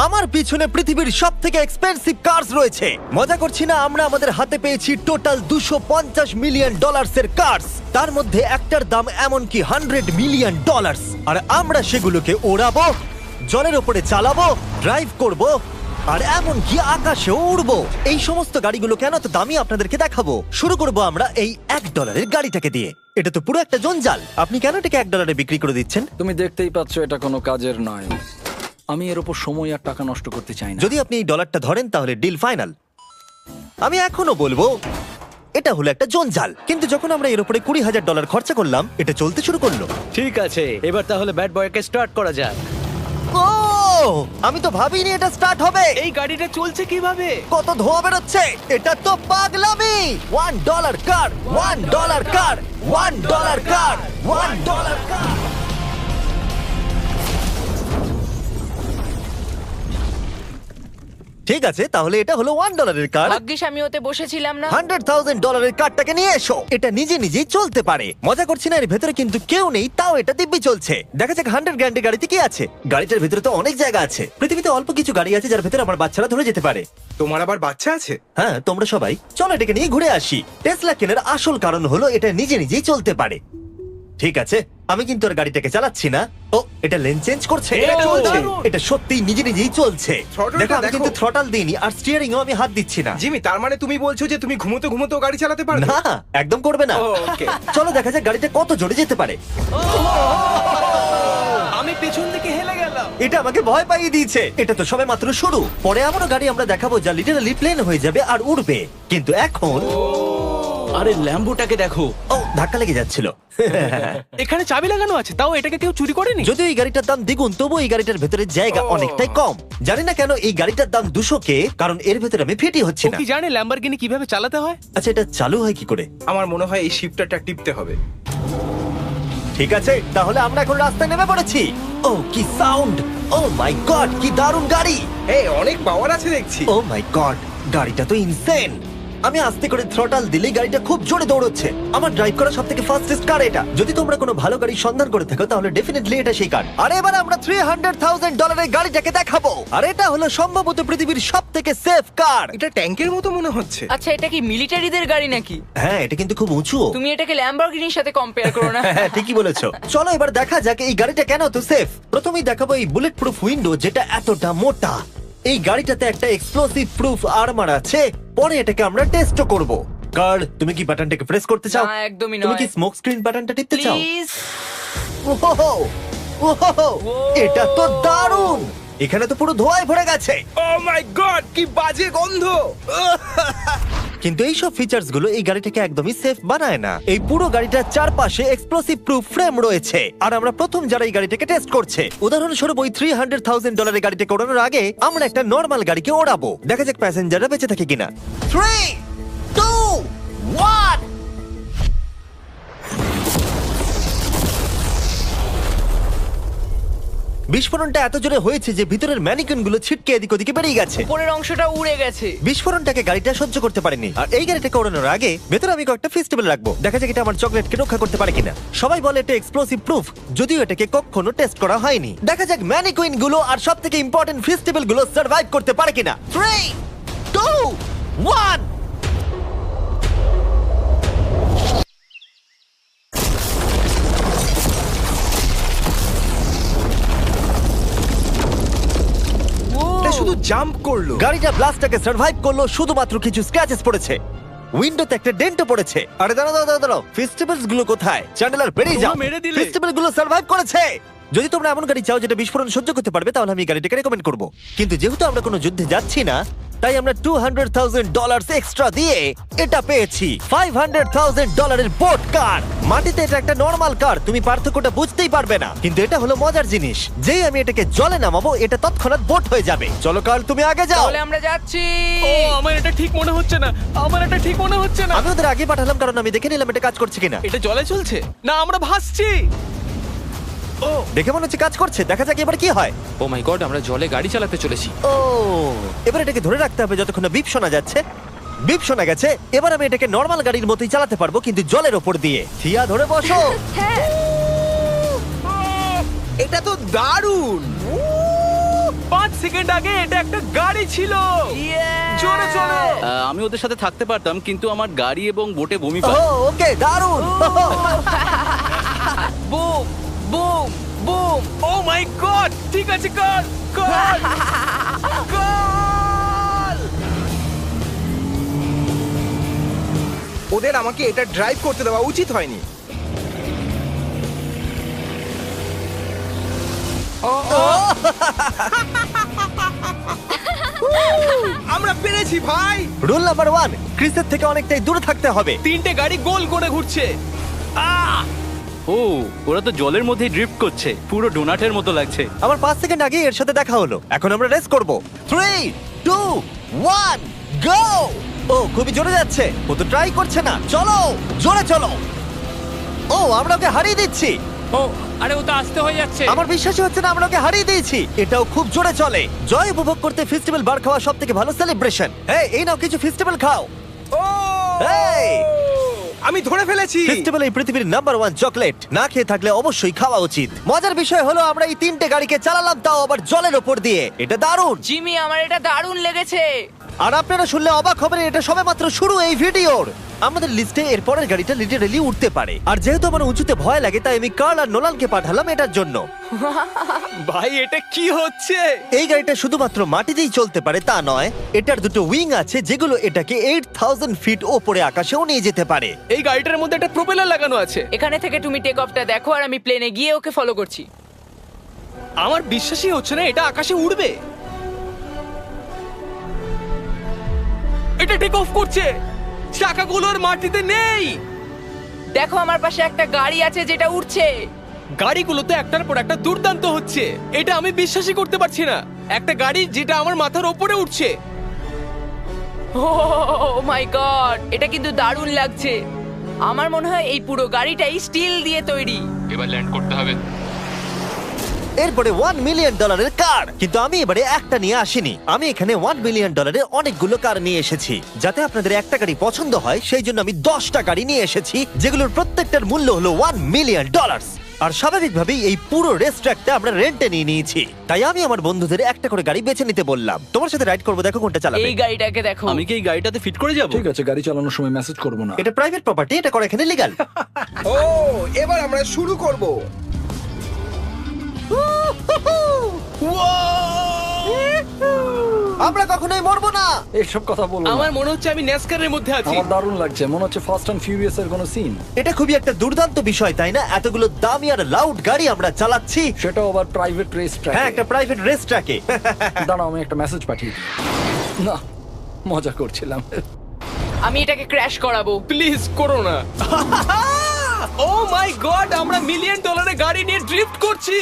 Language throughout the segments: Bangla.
আমার পিছনে পৃথিবীর সবথেকে এক্সপেন্সিভ কার্স রয়েছে। মজা করছি না, আমরা আমাদের হাতে পেয়েছি টোটাল $250 মিলিয়ন এর কার্স। তার মধ্যে একটার দাম এমনকি $100 মিলিয়ন। আর আমরা সেগুলোকে ওড়াবো, জলের ওপরে চালাবো, ড্রাইভ করব, আর এমনকি আকাশেও উড়বো। এই সমস্ত গাড়িগুলো কেন তো দামি আপনাদেরকে দেখাবো। শুরু করব আমরা এই $1 গাড়িটাকে দিয়ে। এটা তো পুরো একটা জঞ্জাল। আপনি কেন এটাকে $1 বিক্রি করে দিচ্ছেন? তুমি দেখতেই পাচ্ছ এটা কোনো কাজের নয়। আমি এর উপর সময় আর টাকা নষ্ট করতে চাই না। যদি আপনি এই ডলারটা ধরেন তাহলে ডিল ফাইনাল। আমি এখনো বলবো এটা হলো একটা জঞ্জাল, কিন্তু যখন আমরা এর উপরে $20,000 খরচা করলাম, এটা চলতে শুরু করলো। ঠিক আছে, এবার তাহলে ব্যাড বয়কে স্টার্ট করা যাক। ও, আমি তো ভাবিনি এটা স্টার্ট হবে। এই গাড়িটা চলছে কিভাবে? কত ধোঁয়া বেরোচ্ছে, এটা তো পাগলামি। $1 কার, $1 কার, $1 কার, $1 কার। ঠিক আছে, তাহলে এটা হলো $1 কার। ভাগ্যিস আমি ওতে বসেছিলাম না। $100,000 কারটাকে নিয়ে এসো। এটা নিজে নিজেই চলতে পারে। মজা করছি না, এর ভেতরে কিন্তু কেউ নেই, তাও এটা দিব্যি চলছে। দেখা যাক 100 গ্র্যান্ডের গাড়িতে কি আছে। গাড়িটার ভেতরে তো অনেক জায়গা আছে। পৃথিবীতে অল্প কিছু গাড়ি আছে যার ভেতরে আমার বাচ্চারা ধরে যেতে পারে। তোমার আবার বাচ্চা আছে? হ্যাঁ, তোমরা সবাই চলো এটাকে নিয়ে ঘুরে আসি। টেসলা কেনার আসল কারণ হলো এটা নিজে নিজেই চলতে পারে। ঠিক আছে, আমি কিন্তু আর গাড়িটাকে চালাচ্ছি না। ও, এটা লেন চেঞ্জ করছে। এটা চলছে। এটা সত্যিই নিজে নিজেই চলছে। Throttle-টা দেখো, আমি দেখো। কিন্তু থ্রটাল দিইনি আর স্টিয়ারিংও আমি হাত দিচ্ছি না। জিমি, তার মানে তুমি বলছো যে তুমি ঘুমোতে ঘুমোতেও গাড়ি চালাতে পারবে? না, একদম করবে না। ও, okay. চলো দেখা যাক গাড়িটা কত জোরে যেতে পারে। আমি পেছন থেকে হেলে গেলাম। এটা আমাকে ভয় পাইয়ে দিয়েছে। এটা তো সবে মাত্র শুরু। পরে এমনও গাড়ি আমরা দেখাবো যা লিটারালি প্লেন হয়ে যাবে আর উড়বে। কিন্তু এখন আরে ল্যাম্বোটাকে দেখো, ও, ধাক্কা লেগে যাচ্ছিল। এখানে চাবি লাগানো আছে, তাও এটাকে কেউ চুরি করেনি। যদিও এই গাড়িটার দাম দ্বিগুণ, তবু এই গাড়িটার ভেতরে জায়গা অনেকটাই কম। জানি না কেন এই গাড়িটার দাম 200K, কারণ এর ভেতরে আমি ফিটি হচ্ছি ও না। কি জানে ল্যাম্বরগিনি কিভাবে চালাতে হয়? আচ্ছা, এটা চালু হয় কি করে? আমার মনে হয় এই শিফটারটা টিপতে হবে। ঠিক আছে, তাহলে আমরা এখন রাস্তায় নেমে পড়েছি। ও, কি সাউন্ড! ও মাই গড, কি দারুণ গাড়ি! এই অনেক পাওয়ার আছে দেখছি। ও মাই গড, গাড়িটা তো ইনসেন। আমি আস্তে করে থ্রটাল দিলেই গাড়িটা খুব জোরে দৌড়চ্ছে। আমার ড্রাইভ করা সবথেকে ফাস্টেস্ট কার এটা। যদি তোমরা কোনো ভালো গাড়ির সন্ধান করে থাকো তাহলে ডেফিনেটলি এটা সেই কার। আর এবার আমরা $300,000 গাড়িটাকে দেখাবো। আর এটা হলো সম্ভবত পৃথিবীর সবথেকে সেফ কার। এটা ট্যাঙ্কের মতো মনে হচ্ছে। আচ্ছা, এটা কি মিলিটারিদের গাড়ি নাকি? হ্যাঁ, এটা কিন্তু খুব উঁচু। তুমি এটাকে ল্যাম্বরগিনির সাথে কম্পেয়ার করো না। হ্যাঁ, ঠিকই বলেছো। চলো এবার দেখা যাক এই গাড়িটা কেন তো সেফ। প্রথমেই দেখাবো এই বুলেট প্রুফ উইন্ডো, যেটা এতটা মোটা। এই গাড়িটাতে একটা এক্সপ্লোসিভ প্রুফ আর্মার আছে। পরে এটাকে আমরা টেস্ট করব। কার, তুমি কি বাটনটাকে প্রেস করতে চাও? না, একদমই তুমি নয়। কি স্মোক স্ক্রিন বাটনটা টিপতে চাও? প্লিজ। ওহো, ওহো, এটা তো দারুণ। এখানে তো পুরো ধোঁয়ায় ভরে গেছে। ও মাই গড, কি বাজে গন্ধ! কিন্তু এইসব ফিচার্স গুলো এই গাড়িটাকে একদমই সেফ বানায় না। এই পুরো গাড়িটার চারপাশে এক্সপ্লোসিভ প্রুফ ফ্রেম রয়েছে। আর আমরা প্রথম যারা এই গাড়িটাকে টেস্ট করছে, উদাহরণস্বরূপ ওই $300,000 গাড়িটাকে ওড়ানোর আগে আমরা একটা নর্মাল গাড়িকে ওড়াবো। দেখা যাক প্যাসেঞ্জাররা বেঁচে থাকে কিনা। 3, 2, 1। বিস্ফোরণটা এত জোরে হয়েছে যে ভিতরের ম্যানিকুইন গুলো ছিটকে এদিক ওদিকে বেরিয়ে গেছে। উপরের অংশটা উড়ে গেছে। বিস্ফোরণটাকে গাড়িটা সহ্য করতে পারেনি। আর এই গাড়িটাকে ওড়ানোর আগে ভেতরে আমি কয়েকটা ফেস্টিভ্যাল রাখবো। দেখা যাক এটা আমার চকলেটকে রক্ষা করতে পারে কিনা। সবাই বলে এটা এক্সপ্লোসিভ প্রুফ, যদিও এটাকে কখনো টেস্ট করা হয়নি। দেখা যাক ম্যানিকুইন গুলো আর সবথেকে ইম্পর্টেন্ট ফেস্টিভ্যাল গুলো সার্ভাইভ করতে পারে কিনা। 3, 2, 1। এটা শুধু জাম্প করলো। গাড়িটা ব্লাস্টটাকে সার্ভাইভ করলো, শুধুমাত্র কিছু স্ক্র্যাচেস পড়েছে। উইন্ডোতে একটা ডেন্টও পড়েছে। আরে দাঁড়াও, ফেস্টিভ্যালস গুলো কোথায়? চ্যান্ডেলার বেরিয়ে যাও। তোমরা মেরে দিলে। ফেস্টিভ্যাল গুলো সার্ভাইভ করেছে। যদি তোমরা এমন গাড়ি চাও যেটা বিস্ফোরণ সহ্য করতে পারবে, তাহলে আমি এই গাড়িটাকে রেকমেন্ড করব। কিন্তু যেহেতু আমরা কোনো যুদ্ধে যাচ্ছি না, তাই আমরা $200,000 এক্সট্রা দিয়ে এটা পেয়েছি। $500,000 এর বোট কার। মাটিতে এটা একটা নর্মাল কার, তুমি পার্থক্যটা বুঝতেই পারবে না। কিন্তু এটা হলো মজার জিনিস, যেই আমি এটাকে জলে নামাবো এটা তৎক্ষণাৎ বোট হয়ে যাবে। চলো কার, তুমি আগে যাও। তাহলে আমরা যাচ্ছি। ও, আমার এটা ঠিক মনে হচ্ছে না, আমার এটা ঠিক মনে হচ্ছে না। আমি ওদের আগে পাঠালাম কারণ আমি দেখে নিলাম এটা কাজ করছে কিনা। এটা জলে চলছে না, আমরা ভাসছি। ও, দেখে মনে হচ্ছে কাজ করছে। দেখা যাক এবার কি হয়। ও মাই গড, আমরা জলে গাড়ি চালাতে চলেছি। ও, এবার এটাকে ধরে রাখতে হবে যতক্ষণ না বিপ শোনা যাচ্ছে। বিপ শোনা গেছে। এবার আমি এটাকে নর্মাল গাড়ির মতোই চালাতে পারবো, কিন্তু জলের ওপর দিয়ে। থিয়া, ধরে বসো। হ্যাঁ। এটা তো দারুণ। 5 সেকেন্ড আগে এটা একটা গাড়ি ছিল। জোরে চলো। আমি ওদের সাথে থাকতে পারতাম কিন্তু আমার গাড়ি এবং বোটে বমি ও পায়। ওকে দারুণ বুম বুম বুম। ও মাই গড, ঠিক আছে, কর কর কর। ওদের আমাকে এটা ড্রাইভ করতে দেওয়া উচিত হয়নি। আমরা পেরেছি ভাই। রুল নাম্বার 1, ক্রিসের থেকে অনেকটাই দূরে থাকতে হবে। 3টে গাড়ি গোল করে ঘুরছে। ও ওরা তো জলের মধ্যেই ড্রিফট করছে, পুরো ডোনাটের মতো লাগছে। আমার 5 সেকেন্ড আগে এর সাথে দেখা হলো। এখন আমরা রেস করব। 3 2 1 গো। ও খুবই জোরে যাচ্ছে। ও তো ট্রাই করছে না। চলো জোরে চলো। ও আমরা ওকে হারিয়ে দিচ্ছি। ও আরে ও তো আসতে হয়ে যাচ্ছে। আমার বিশ্বাসই হচ্ছে না আমরা ওকে হারিয়ে দিয়েছি। এটাও খুব জোরে চলে। জয় উপভোগ করতে ফেস্টিভ্যাল বার খাওয়া সব থেকে ভালো সেলিব্রেশন। এই নাও কিছু ফেস্টিভ্যাল খাও। ও এই আমি ধরে ফেলেছি। ফেস্টিভ্যাল এই পৃথিবীর নাম্বার 1 চকলেট। না খেয়ে থাকলে অবশ্যই খাওয়া উচিত। মজার বিষয় হলো আমরা এই 3টে গাড়িকে চালালাম, তাও আবার জলের ওপর দিয়ে। এটা দারুণ। জিমি, আমার এটা দারুণ লেগেছে। আর আপনারা শুনলে অবাক হবেন, এটা সবেমাত্র শুরু এই ভিডিওর। আমাদের লিস্টে এর পরের গাড়িটা লিটারেলি উঠতে পারে। আর যেহেতু আমার উঁচুতে ভয় লাগে, তাই আমি কার্ল আর নোলানকে পাঠালাম এটার জন্য। ভাই এটা কি হচ্ছে? এই গাড়িটা শুধুমাত্র মাটিতেই চলতে পারে তা নয়, এটার দুটো উইং আছে যেগুলো এটাকে 8000 ফিট ওপরে আকাশেও নিয়ে যেতে পারে। এই গাড়িটার মধ্যে একটা প্রপেলার লাগানো আছে। এখানে থেকে তুমি টেক অফটা দেখো আর আমি প্লেনে গিয়ে ওকে ফলো করছি। আমার বিশ্বাসই হচ্ছে না এটা আকাশে উড়বে। এটা টেক অফ করছে, চাকাগুলোর মাটিতে নেই। দেখো আমার পাশে একটা গাড়ি আছে যেটা উঠছে। গাড়িগুলো তো একটার পর একটা দুর্দান্ত হচ্ছে। এটা আমি বিশ্বাসই করতে পারছি না, একটা গাড়ি যেটা আমার মাথার ওপরে উঠছে। ও মাই গড, এটা কিন্তু দারুণ লাগছে। আমার মনে হয় এই পুরো গাড়িটাই স্টিল দিয়ে তৈরি। এবার ল্যান্ড করতে হবে। এরপরে $1 মিলিয়ন কার। কিন্তু আমি এবারে একটা নিয়ে আসিনি। আমি এখানে $1 মিলিয়ন অনেকগুলো কার নিয়ে এসেছি। যাতে আপনাদের একটা গাড়ি পছন্দ হয় সেই জন্য আমি 10টা গাড়ি নিয়ে এসেছি, যেগুলোর প্রত্যেকটার মূল্য হলো $1 মিলিয়ন। আর স্বাভাবিকভাবেই এই পুরো রেস ট্র্যাকটা আমরা রেন্টে নিয়ে নিয়েছি। তাই আমি আমার বন্ধুদের একটা করে গাড়ি বেছে নিতে বললাম। তোমার সাথে রাইড করবো, দেখো কোনটা চালাবে। এই গাড়িটাকে দেখো। আমি কি এই গাড়িটাতে ফিট করে যাব? ঠিক আছে, গাড়ি চালানোর সময় মেসেজ করবো না। এটা প্রাইভেট প্রপার্টি, এটা করা এখানে লিগ্যাল। ও এবার আমরা শুরু করব। আমরা কখনোই মরবো না। এইসব কথা বলবো না। আমার মনে হচ্ছে আমি ন্যাসকারের মধ্যে আছি। আমার দারুণ লাগছে, মনে হচ্ছে ফাস্ট অ্যান্ড ফিউরিয়াস এর কোনো সিন। এটা খুবই একটা দুর্দান্ত বিষয়, তাই না? এতগুলো দামি আর লাউড গাড়ি আমরা চালাচ্ছি। সেটাও আবার প্রাইভেট রেস ট্র্যাক। হ্যাঁ, একটা প্রাইভেট রেস ট্র্যাকে। দাঁড়াও, আমি একটা মেসেজ পাঠিয়ে দিই। না, মজা করছিলাম। আমি এটাকে ক্র্যাশ করাবো। প্লিজ করো না। ও মাই গড, আমরা $1 মিলিয়ন গাড়ি নিয়ে ড্রিফট করছি।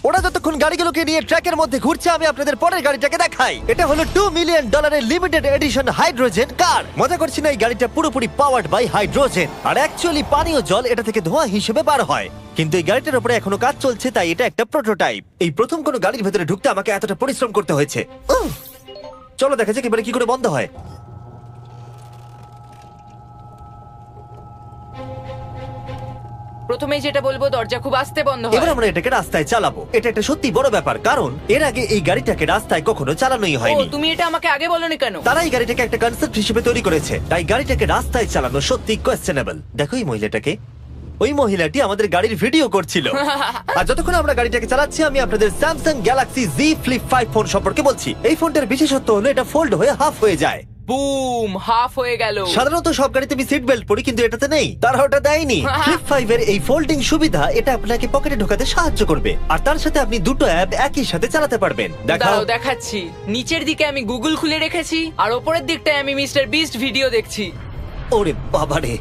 ওরা যতক্ষণ গাড়িগুলোকে নিয়ে ট্র্যাকের মধ্যে ঘুরছে, আমি আপনাদের পরের গাড়িটাকে দেখাই। এটা হলো $2 million limited edition hydrogen car. মজা করছি না, এই গাড়িটা পুরোপুরি পাওয়ার্ড বাই হাইড্রোজেন। আর অ্যাকচুয়ালি পানীয় জল এটা থেকে ধোঁয়া হিসেবে বার হয়। কিন্তু এই গাড়িটার উপরে এখনো কাজ চলছে, তাই এটা একটা প্রোটোটাইপ। এই প্রথম কোনো গাড়ির ভেতরে ঢুকতে আমাকে এতটা পরিশ্রম করতে হয়েছে। চলো দেখা যাক এবারে কি করে বন্ধ হয়। প্রথমেই যেটা বলবো, দরজা খুব আস্তে বন্ধ হয়। এবার আমরা এটাকে রাস্তায় চালাবো। এটা একটা সত্যি বড় ব্যাপার, কারণ এর আগে এই গাড়িটাকে রাস্তায় কখনো চালানোই ও, হয়নি। তুমি এটা আমাকে আগে বলনি কেন? তারা এই গাড়িটাকে একটা কনসেপ্ট হিসেবে তৈরি করেছে, তাই গাড়িটাকে রাস্তায় চালানো সত্যি কোয়েশ্চেনেবল। দেখো এই মহিলাটাকে। ওই মহিলাটি আমাদের গাড়ির ভিডিও করছিল। আর যতক্ষণ আমরা গাড়িটাকে চালাচ্ছি, আমি আপনাদের Samsung Galaxy Z Flip 5 phone সম্পর্কে বলছি। এই ফোনটার বিশেষত্ব হলো এটা ফোল্ড হয়ে হাফ হয়ে যায়। বুম, হাফ হয়ে গেল। সাধারণত সব গাড়িতে আমি সিট বেল্ট পরি, কিন্তু এটাতে নেই। তারা ওটা দেয়নি। ফ্লিপ 5 এর এই ফোল্ডিং সুবিধা, এটা আপনাকে পকেটে ঢোকাতে সাহায্য করবে। আর তার সাথে আপনি দুটো অ্যাপ একই সাথে চালাতে পারবেন। দেখাও। দাঁড়াও দেখাচ্ছি। নিচের দিকে আমি গুগল খুলে রেখেছি, আর ওপরের দিকটায় আমি মিস্টার বিস্ট ভিডিও দেখছি। ওরে বাবারে,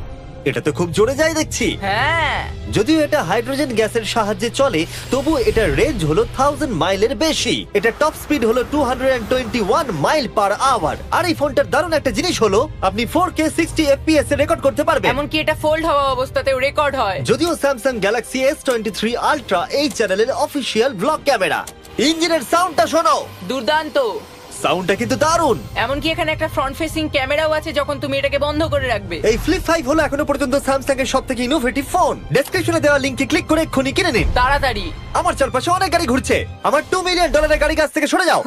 এটা তো খুব জোরে যায় দেখছি। হ্যাঁ, যদিও এটা হাইড্রোজেন গ্যাসের সাহায্যে চলে, তবু এটার রেঞ্জ হলো 1000 মাইলের বেশি। এটা টপ স্পিড হলো 221 মাইল পার আওয়ার। আর এই ফোনটার দারুণ একটা জিনিস হলো, আপনি 4K 60 FPS এ রেকর্ড করতে পারবেন। এমনকি এটা ফোল্ড হওয়া অবস্থাতেও রেকর্ড হয়। যদিও স্যামসাং গ্যালাক্সি S23 আলট্রা এই চ্যানেলের অফিসিয়াল ব্লগ ক্যামেরা। ইঞ্জিনের সাউন্ডটা শোনো। দুর্দান্ত। সাউন্ডটা কিন্তু দারুণ। এমনকি এখানে একটা ফ্রন্ট ফেসিং ক্যামেরাও আছে যখন তুমি এটাকে বন্ধ করে রাখবে। এই ফ্লিপ 5 হলো এখনো পর্যন্ত স্যামসাং এর সবথেকে ইনোভেটিভ ফোন। ডেসক্রিপশনে দেওয়া লিংকে ক্লিক করে এক্ষুনি কিনে নিন। তাড়াতাড়ি। আমার চারপাশে অনেক গাড়ি ঘুরছে। আমার $2 মিলিয়ন গাড়ি কাছ থেকে সরে যাও।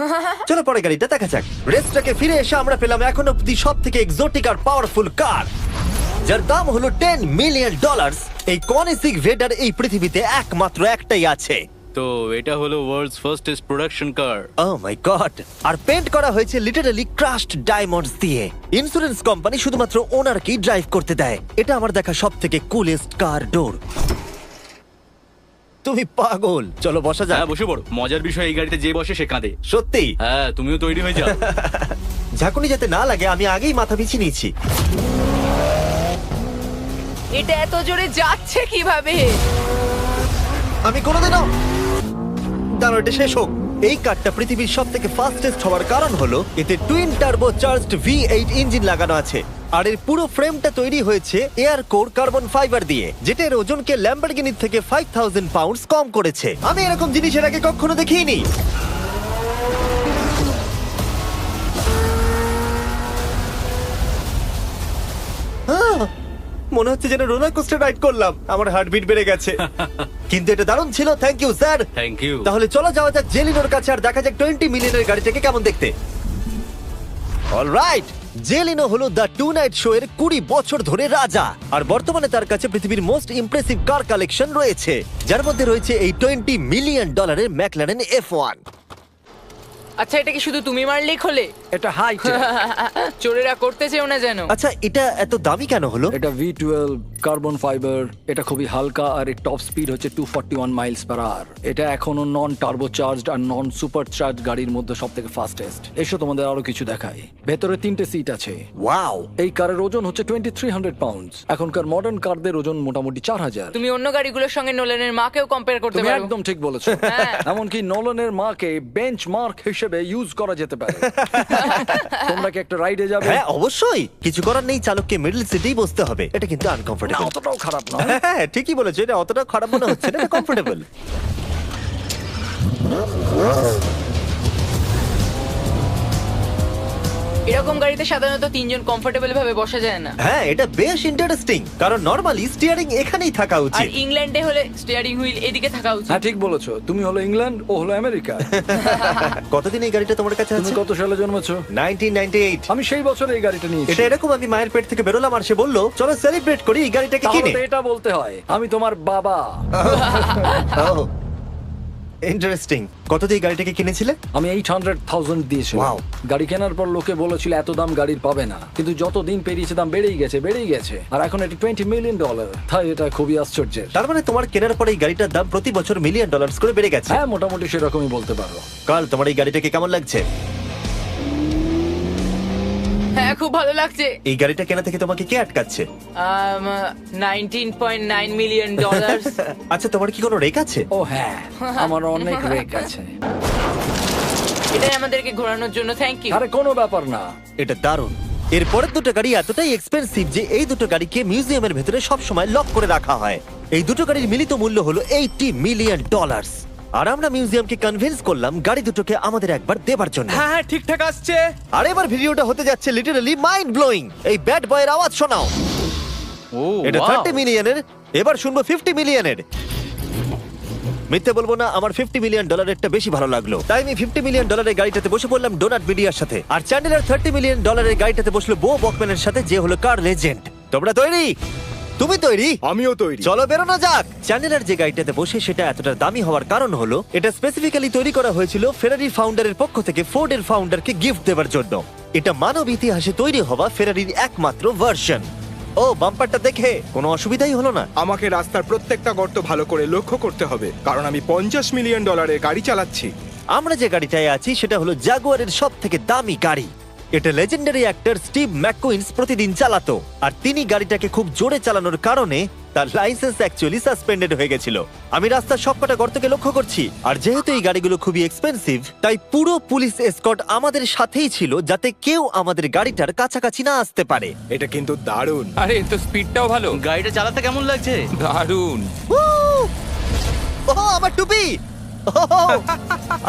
চলো পরে গাড়িটা দেখা যাক। রেসটাকে ফিরে এসে আমরা পেলাম এখন অব্দি সব থেকে এক্সোটিক আর পাওয়ারফুল কার, যার দাম হলো $10 মিলিয়ন। এই কনিসিক ভেডার এই পৃথিবীতে একমাত্র একটাই আছে। তো এটা হলো ওয়ার্ল্ডস ফার্স্টেস্ট প্রোডাকশন কার। ও মাই গড! আর পেন্ট করা হয়েছে লিটারালি ক্রাশড ডায়মন্ডস দিয়ে। ইন্স্যুরেন্স কোম্পানি শুধুমাত্র ওনারকেই ড্রাইভ করতে দেয়। এটা আমার দেখা সব থেকে কুলেস্ট কার ডোর। তুমি পাগল। চলো বসা যাক। হ্যাঁ বসে পড়ো। মজার বিষয় এই গাড়িতে যে বসে সে কাঁদে। সত্যি? হ্যাঁ তুমিও তৈরি হয়ে যাও। ঝাঁকুনি যাতে না লাগে আমি আগেই মাথা পিছিয়ে নিয়েছি। এটা এত জোরে যাচ্ছে কিভাবে? আমি কোনোদিনও দাঁড়ো, এটা শেষ হোক। এই কারটা পৃথিবীর সব থেকে ফাস্টেস্ট হওয়ার কারণ হলো এতে twin turbo charged V8 engine লাগানো আছে। আর এর পুরো ফ্রেমটা তৈরি হয়েছে এয়ার কোর কার্বন ফাইবার দিয়ে, যেটা এর ওজনকে ল্যাম্বরগিনির থেকে 5000 পাউন্ডস কম করেছে। আমি এরকম জিনিস এর আগে কখনো দেখিনি। মনে হচ্ছে যেন রোলার কোস্টার রাইড করলাম। আমার হার্টবিট বেড়ে গেছে। কিন্তু এটা দারুণ ছিল। Thank you sir. Thank you. তাহলে চলো যাওয়া যাক জেলিনোর কাছে আর দেখা যাক 20 মিলিয়নের গাড়িটাকে কেমন দেখতে। অলরাইট, জেলিনো হলো দ্য টু নাইট শো এর 20 বছর ধরে রাজা। আর বর্তমানে তার কাছে পৃথিবীর মোস্ট ইমপ্রেসিভ কার কালেকশন রয়েছে, যার মধ্যে রয়েছে এই $20 মিলিয়ন ম্যাকলারেন F1। আচ্ছা, এটা কি শুধু তুমি মারলেই খোলে? এটা হাই। চোরেরা করতে চেও না যেন। আচ্ছা, এটা এত দামি কেন হলো? এটা V12 কার্বন ফাইবার। এটা খুবই হালকা আর এর টপ স্পিড হচ্ছে 241 মাইলস পার আওয়ার। এটা এখনো নন টার্বো চার্জড আর নন সুপার চার্জ গাড়ির মধ্যে সবথেকে ফাস্টেস্ট। এসো তোমাদের আরো কিছু দেখাই। ভেতরে 3টে সিট আছে। ওয়াও! এই কারের ওজন হচ্ছে 2300 পাউন্ডস। এখনকার মডার্ন কারদের ওজন মোটামুটি 4000। তুমি অন্য গাড়িগুলোর সঙ্গে নোলানের মাকেও কম্পেয়ার করতে তুমি পারো। একদম ঠিক বলেছো। হ্যাঁ। এমনকি নোলানের মাকে বেঞ্চমার্ক হিসেবে ইউজ করা যেতে পারে। তোমরা কি একটা রাইডে যাবে? হ্যাঁ অবশ্যই। কিছু করার নেই, চালককে মিডল সিটেই বসতে হবে। এটা কিন্তু না, আনকমফোর্টেবল। অতটাও খারাপ নয়। হ্যাঁ ঠিকই বলেছো, এটা অতটা খারাপ মনে হচ্ছে না, এটা কমফোর্টেবল। এরকম গাড়িতে সাধারণত 3 জন কমফোর্টেবল ভাবে বসা যায় না। হ্যাঁ এটা বেশ ইন্টারেস্টিং, কারণ নরমালি স্টিয়ারিং এখানেই থাকা আর উচিত। ইংল্যান্ডে হলে স্টিয়ারিং হুইল এদিকে থাকা উচিত। হ্যাঁ ঠিক বলেছো। তুমি হলো ইংল্যান্ড, ও হলো আমেরিকা। কতদিন এই গাড়িটা তোমার কাছে তুমি আছে? কত সালে জন্মেছো? 1998। আমি সেই বছর এই গাড়িটা নিয়েছি। এটা এরকম, আমি মায়ের পেট থেকে বেরোলাম আর সে বললো চলো সেলিব্রেট করি এই গাড়িটাকে তাহলে কিনে। তো এটা বলতে হয় আমি তোমার বাবা। ইন্টারেস্টিং। কত দিয়ে এই গাড়িটাকে কিনেছিলে? আমি 800,000 দিয়েছিলাম। Wow. গাড়ি কেনার পর লোকে বলেছিল এত দাম গাড়ির পাবে না, কিন্তু যত দিন পেরিয়েছে দাম বেড়েই গেছে। আর এখন এটা $20 মিলিয়ন। তাই এটা খুবই আশ্চর্যের। তার মানে তোমার কেনার পরে এই গাড়িটার দাম প্রতি বছর $1 মিলিয়ন করে বেড়ে গেছে। হ্যাঁ মোটামুটি সেরকমই বলতে পারো। কাল তোমার এই গাড়িটাকে কেমন লাগছে? হ্যাঁ খুব ভালো লাগছে। এই গাড়িটা কেনা থেকে তোমাকে কে আটকাচ্ছে? $19.9 মিলিয়ন। আচ্ছা তোমার কি কোনো রেক আছে? ও হ্যাঁ, আমার অনেক রেক আছে। এটাই আমাদেরকে ঘোরানোর জন্য থ্যাংক ইউ। আরে কোনো ব্যাপার না। এটা দারুণ। এর পরের দুটো গাড়ি এতটাই এক্সপেন্সিভ যে এই দুটো গাড়িকে মিউজিয়ামের ভেতরে সব সময় লক করে রাখা হয়। এই দুটো গাড়ির মিলিত মূল্য হলো $80 মিলিয়ন। আর আমরা মিউজিয়ামকে কনভিন্স করলাম গাড়ি দুটোকে আমাদের একবার দেবার জন্য। হ্যাঁ হ্যাঁ ঠিকঠাক আসছে। আর এবার ভিডিওটা হতে যাচ্ছে লিটারালি মাইন্ড ব্লোয়িং। এই ব্যাড বয়ের আওয়াজ শোনাও। ও এটা 30 মিলিয়নের, এবার শুনবো 50 মিলিয়নের। মিথ্যে বলবো না, আমার $50 মিলিয়নেরটা বেশি ভালো লাগলো, তাই আমি $50 মিলিয়ন গাড়িটাতে বসে পড়লাম ডোনাট মিডিয়ার সাথে। আর চ্যান্ডেলার $30 মিলিয়ন গাড়িটাতে বসলো বো বকম্যানের সাথে, যে হলো কার লেজেন্ড। তোমরা তৈরি? তুমি তৈরি? আমিও তৈরি। চলো বেরোনো যাক। চ্যান্ডেলার যে গাড়িটাতে বসে সেটা এতটা দামি হওয়ার কারণ হলো এটা স্পেসিফিক্যালি তৈরি করা হয়েছিল ফেরারি ফাউন্ডারের পক্ষ থেকে ফোর্ডের ফাউন্ডারকে গিফট দেওয়ার জন্য। এটা মানব ইতিহাসে তৈরি হওয়া ফেরারির একমাত্র ভার্সন। ও বাম্পারটা দেখে কোনো অসুবিধাই হলো না। আমাকে রাস্তার প্রত্যেকটা গর্ত ভালো করে লক্ষ্য করতে হবে, কারণ আমি $50 মিলিয়ন গাড়ি চালাচ্ছি। আমরা যে গাড়িটায় আছি সেটা হলো জাগুয়ারের সব থেকে দামি গাড়ি। এটা লেজেন্ডারি অ্যাক্টর স্টিভ ম্যাককুইন্স প্রতিদিন চালাতো, আর তিনি গাড়িটাকে খুব জোরে চালানোর কারণে তার লাইসেন্স অ্যাকচুয়ালি সাসপেন্ডেড হয়ে গেছিল। আমি রাস্তার সবকটা গর্তকে লক্ষ্য করছি, আর যেহেতু এই গাড়িগুলো খুবই এক্সপেন্সিভ তাই পুরো পুলিশ এসকর্ট আমাদের সাথেই ছিল, যাতে কেউ আমাদের গাড়িটার কাছাকাছি না আসতে পারে। এটা কিন্তু দারুণ। আরে এর তো স্পিডটাও ভালো। গাড়িটা চালাতে কেমন লাগছে? দারুণ। ও আমার টুপি!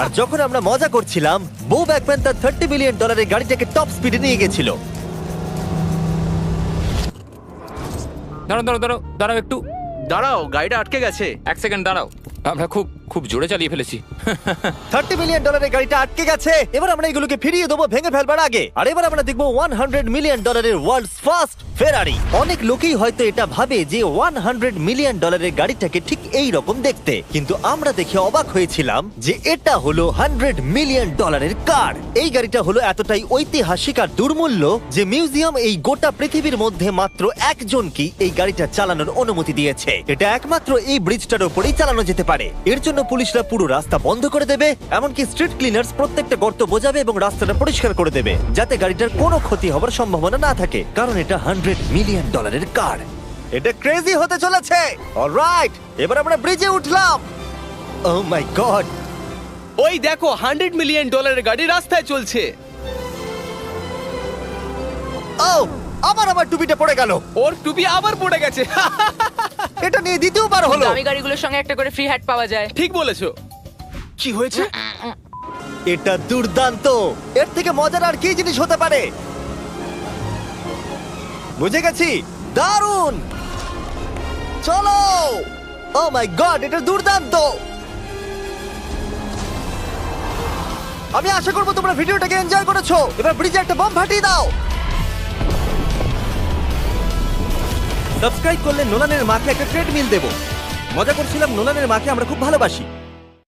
আর যখন আমরা মজা করছিলাম, বো ব্যাকম্যান তার $30 মিলিয়ন গাড়িটাকে টপ স্পিডে নিয়ে গেছিল। দাঁড়াও দাঁড়াও দাঁড়াও দাঁড়াও একটু, দাঁড়াও, গাড়িটা আটকে গেছে। এক সেকেন্ড দাঁড়াও। আমরা খুব খুব জোরে চালিয়ে ফেলেছি। $30 মিলিয়ন গাড়িটা আটকে গেছে। এবার আমরা এগুলোকে ফিরিয়ে দেবো ভেঙে ফেলবার আগে। আর এবার আমরা দেখবো $100 মিলিয়ন ওয়ার্ল্ডস ফার্স্ট ফেরারি। অনেক লোকেই হয়তো এটা ভাবে যে $100 মিলিয়ন গাড়িটাকে ঠিক এই রকম দেখতে, কিন্তু আমরা দেখে অবাক হয়েছিলাম যে এটা হলো $100 মিলিয়ন কার। এই গাড়িটা হলো এতটাই ঐতিহাসিক আর দুর্মূল্য যে মিউজিয়াম এই গোটা পৃথিবীর মধ্যে মাত্র একজনকেই এই গাড়িটা চালানোর অনুমতি দিয়েছে। এটা একমাত্র এই ব্রিজটার উপরেই চালানো যেতে পারে। এর জন্য পুলিশরা পুরো রাস্তা বন্ধ করে দেবে, এমনকি স্ট্রিট ক্লিনার্স প্রত্যেকটা গর্ত বোঝাবে এবং রাস্তাটা পরিষ্কার করে দেবে, যাতে গাড়িটার কোনো ক্ষতি হবার সম্ভাবনা না থাকে, কারণ এটা $100 মিলিয়ন কার। এটা ক্রেজি হতে চলেছে। অলরাইট, এবার আমরা ব্রিজে উঠলাম। ও মাই গড, ওই দেখো $100 মিলিয়ন গাড়ি রাস্তায় চলছে। ও আমার টুপিটা পড়ে গেল। ওর টুপি আবার পড়ে গেছে। এটা নিয়ে দ্বিতীয়বার হলো। দামি গাড়িগুলোর সঙ্গে একটা করে ফ্রি হ্যাট পাওয়া যায়। ঠিক বলেছো। কি হয়েছে? এটা দুর্দান্ত। এর থেকে মজার আর কি জিনিস হতে পারে? বুঝে গেছি, দারুণ। চলো। ও মাই গড, এটা দুর্দান্ত। আমি আশা করবো তোমরা ভিডিওটাকে এনজয় করেছো। এবার ব্রিজে একটা বম ফাটিয়ে দাও। সাবস্ক্রাইব করলে নোলানের মাকে একটা ট্রেডমিল দেবো। মজা করছিলাম, নোলানের মাকে আমরা খুব ভালোবাসি।